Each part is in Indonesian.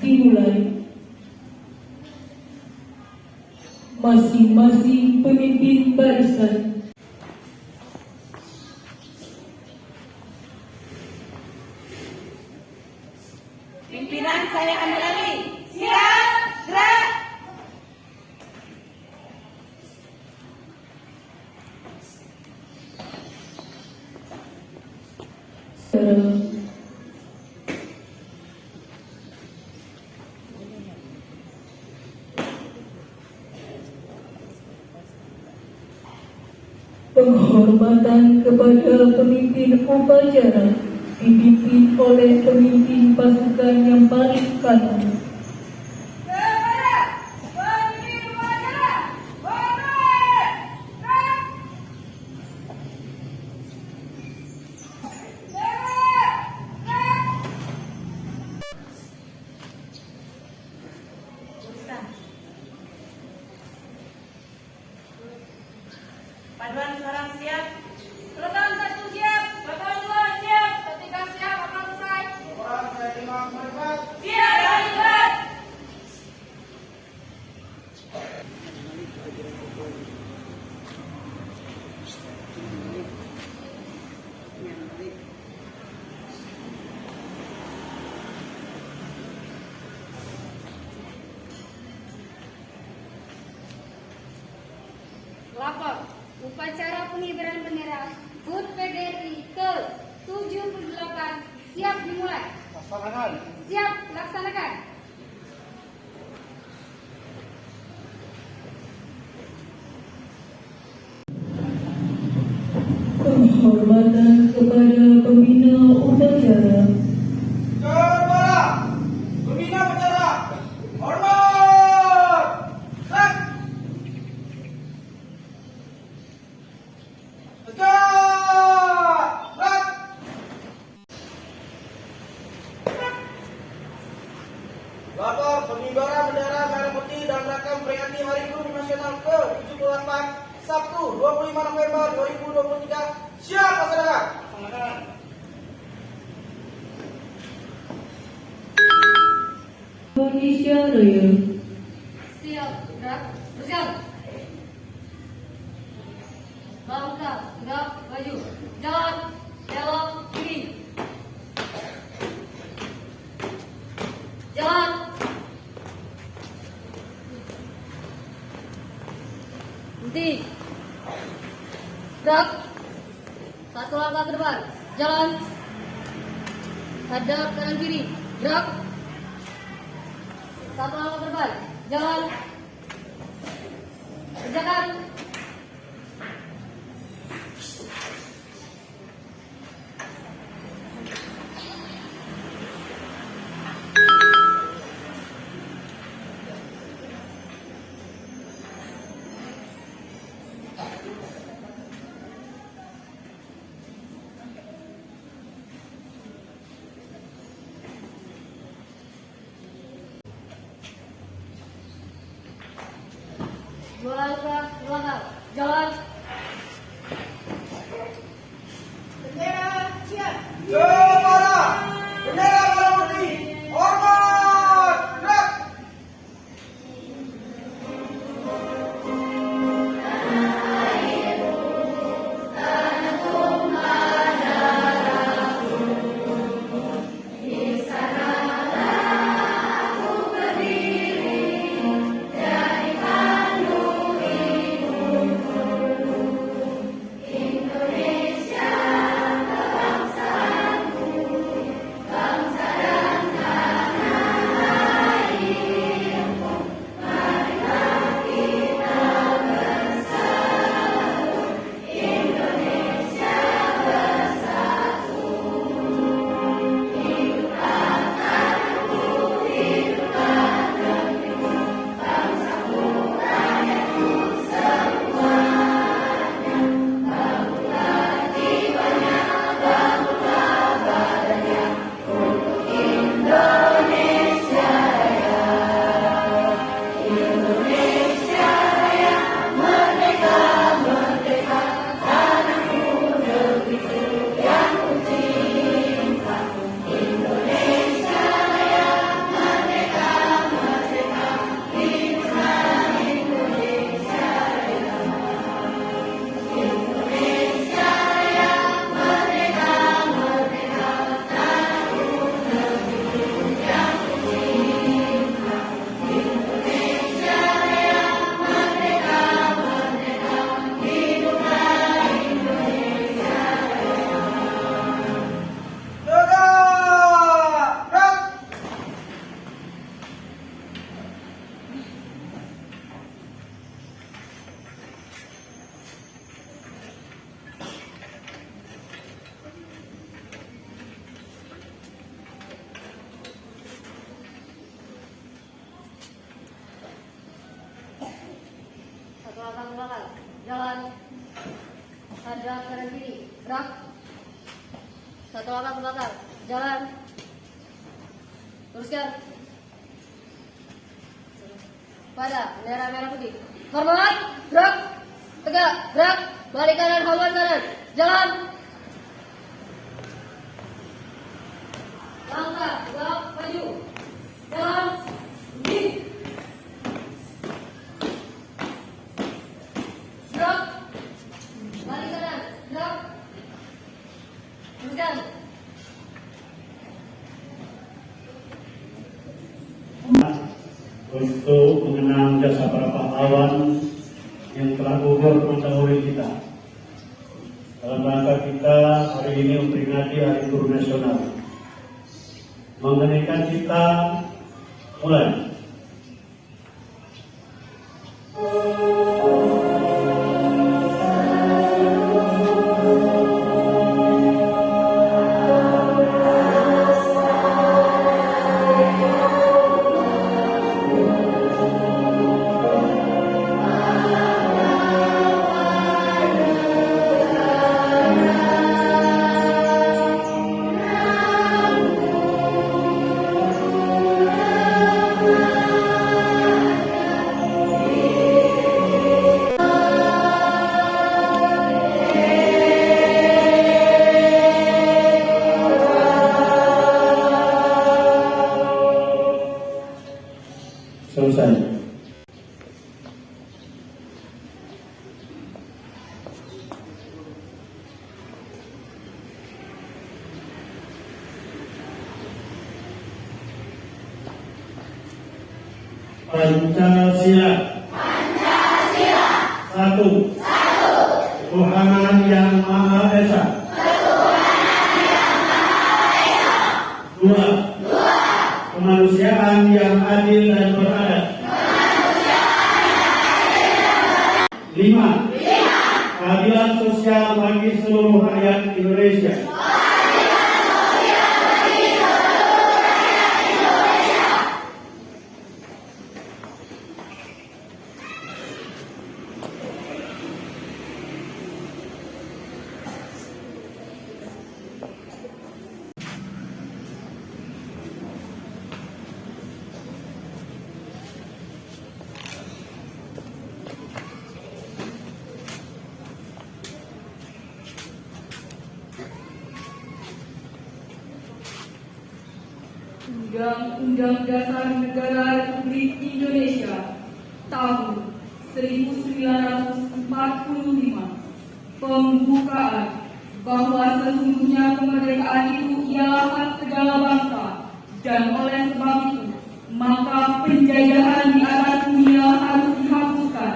dimulai. Masing-masing pemimpin barisan pimpinan saya ambil alih. Siap, gerak. Penghormatan kepada pemimpin upacara dipimpin oleh pemimpin pasukan yang paling kanan. Paduan sekarang siap. Peloton 1 siap. Peloton 2 siap. Ketika siap akan selesai. Orang saya terima hormat. Siap terlibat. Lapor upacara pengibaran bendera HUT PDRI ke-78 siap dimulai. Laksanakan. Siap laksanakan. Penghormatan kepada pembina upacara. Kepada pembina upacara. Hormat. Gerak. Tegak. Gerak. Lapor pengibaran bendera merah putih dan rangka memperingati Hari Guru Nasional ke-78 Sabtu 25 November 2023. Siap laksanakan. Indonesia Raya. Siap gerak. Bersiap. Langkah gerak maju. Jalan belok kiri. Jalan. Berhenti. Gerak. 1 langkah ke depan. Jalan. Hadap kanan kiri. Gerak. 1 langkah ke depan. Jalan. Kerjakan. Dua langkah, jalan. Bendera siap. Kepada bendera merah putih. Hormat. Gerak. Bangsa langkah ke belakang. Jalan. Hadap kanan kiri. Gerak. 1 langkah ke belakang. Jalan. Teruskan. Pada bendera merah putih. Hormat. Gerak. Tegak. Gerak. Balik kanan. Haluan kanan. Jalan. Langkah. Gerak. Maju. Jalan. Berhenti. Gerak. Balik kanan. Gerak. Teruskan. Untuk mengenang jasa para pahlawan yang telah gugur mendahului kita. Dalam rangka kita hari ini memperingati Hari Guru Nasional, mengenaikan kita mulai. Selesai. Pancasila. Satu. Tuhan Yang Maha Esa. Dua. Kemanusiaan yang adil dan beradab. 5. Keadilan sosial bagi seluruh rakyat Indonesia. Undang-Undang Dasar Negara Republik Indonesia tahun 1945 pembukaan bahwa sesungguhnya kemerdekaan itu ialah hak segala bangsa dan oleh sebab itu maka penjajahan di atas dunia harus dihapuskan.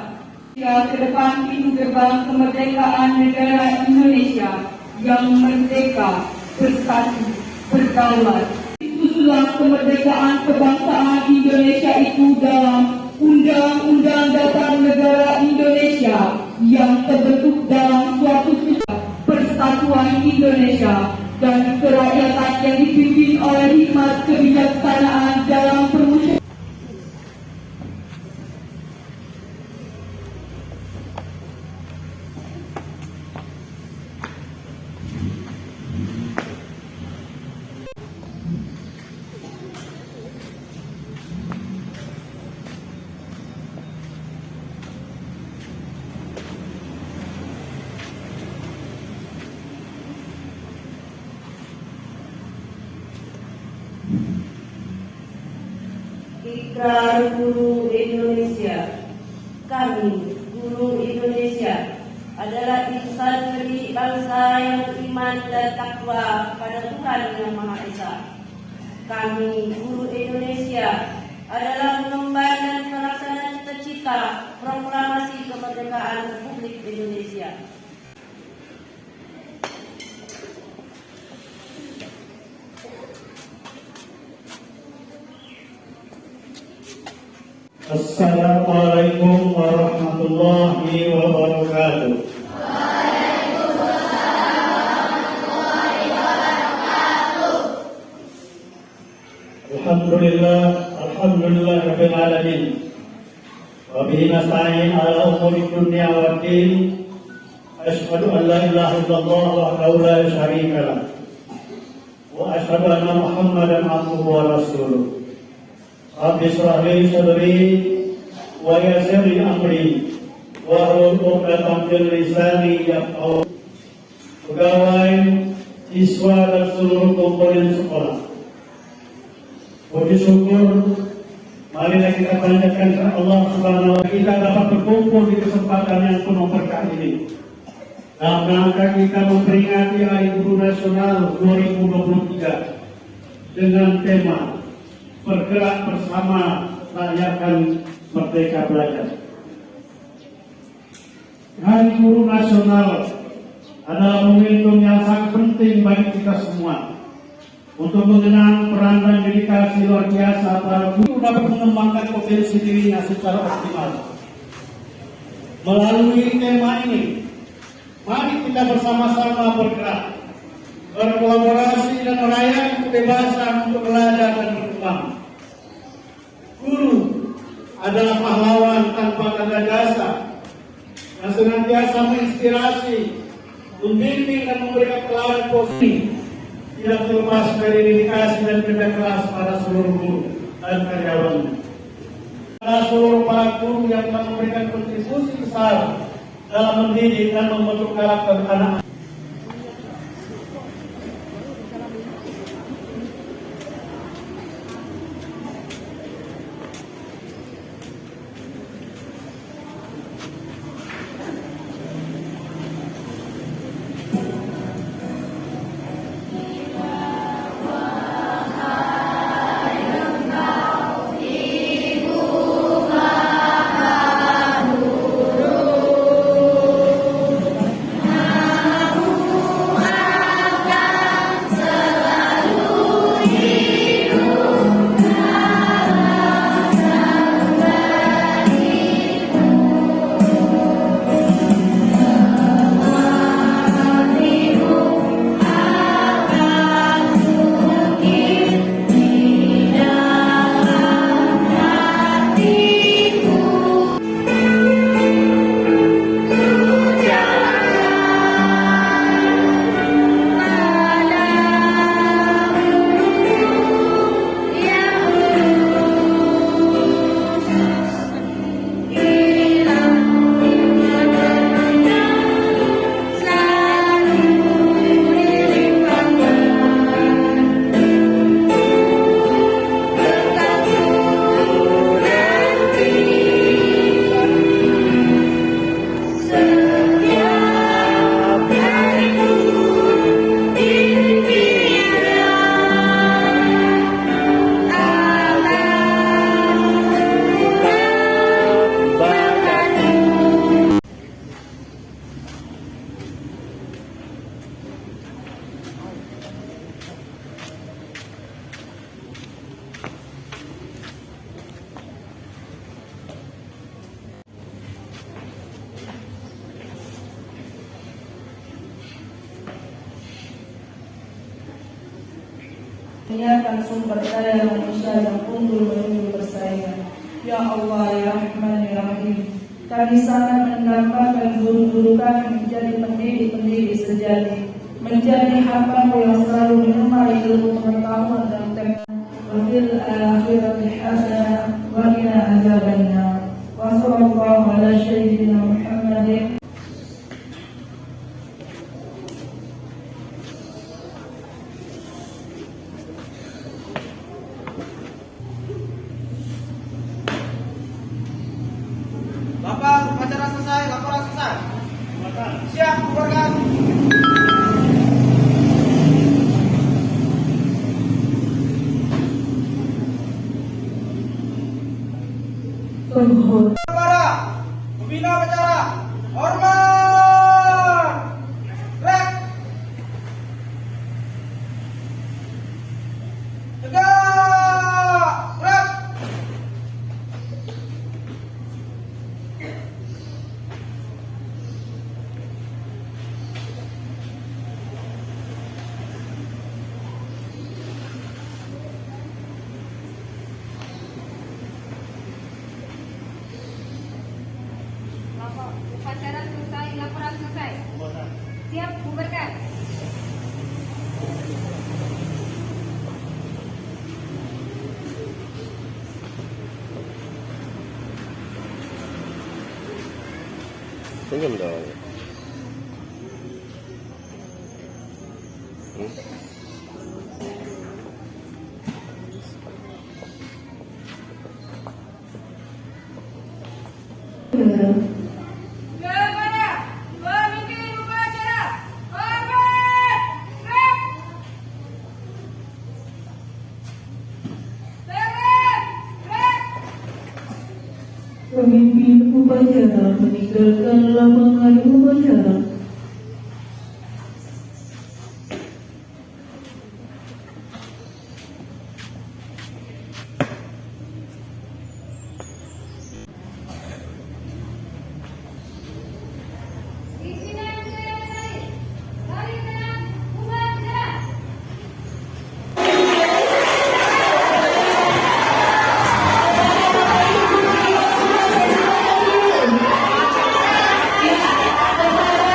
Ya, ke depan pintu gerbang kemerdekaan negara Indonesia yang merdeka, bersatu, berdaulat. Itulah kemerdekaan kebangsaan Indonesia itu dalam Undang-Undang Dasar Negara Indonesia yang terbentuk dalam suatu persatuan Indonesia dan kerakyatan yang dipimpin oleh hikmat kebijaksanaan dalam permusyawaratan. Ikrar Guru Indonesia. Kami, Guru Indonesia, adalah insan pendidik bangsa yang beriman dan takwa pada Tuhan Yang Maha Esa. Kami, Guru Indonesia, adalah mengemban dan pelaksana cita-cita proklamasi kemerdekaan Republik Indonesia. Assalamualaikum warahmatullahi wabarakatuh. Alhamdulillah rabbil alamin. Wa وبه نستعين على أمور الدنيا والدين. أشهد أن لا إله إلا الله وحده لا شريك له وأشهد أن محمدا عبده ورسوله. رب اشرح لي صدري ويسر لي أمري wahlul 'uqdatam min lisani yafqahu. Pegawai, siswa dan seluruh komponen sekolah, puji syukur marilah kita panjatkan kepada Allah Subhanahu wa Ta'ala kita dapat berkumpul di kesempatan yang penuh berkah ini dalam rangka kita memperingati Hari Guru Nasional 2023 dengan tema bergerak bersama rayakan Merdeka Belajar. Hari Guru Nasional adalah momentum yang sangat penting bagi kita semua untuk mengenang peran dan dedikasi luar biasa para guru dapat mengembangkan potensi dirinya secara optimal. Melalui tema ini, mari kita bersama-sama bergerak, berkolaborasi dan merayakan kebebasan untuk belajar dan berkembang. Guru adalah pahlawan tanpa tanda jasa yang senantiasa menginspirasi, membimbing dan memberikan perlawanan positif, tidak terlepas dari dedikasi dan kerja keras pada seluruh guru dan karyawan. Pada seluruh para guru yang telah memberikan kontribusi besar dalam mendidik dan membentuk karakter anak. Niatkan sumber daya manusia yang unggul menunjuk persaingan. Ya Allah, ya Rahman, ya Rahim, kami sangat mendambakan guru-guru kami menjadi pendidik-pendidik sejati, menjadi hamba yang selalu menemani ilmu pengetahuan dan teknologi. Wafil akhirati hasanah wa qina adzabannar. Wa sallallahu ala sayyidina Muhammadin. Bapak, upacara selesai, laporan selesai. Siap, bubarkan. Para pembina upacara, hormat. Rek. Tegak. Rek. Senyum dong. Kepada pemimpin upacara, hormat, gerak. Gerak, gerak. Pemimpin upacara meninggalkan lapangan upacara. Pimpinan saya sekali. Garis tengah, bubar gerak. Kepada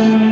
Alhamdulillah.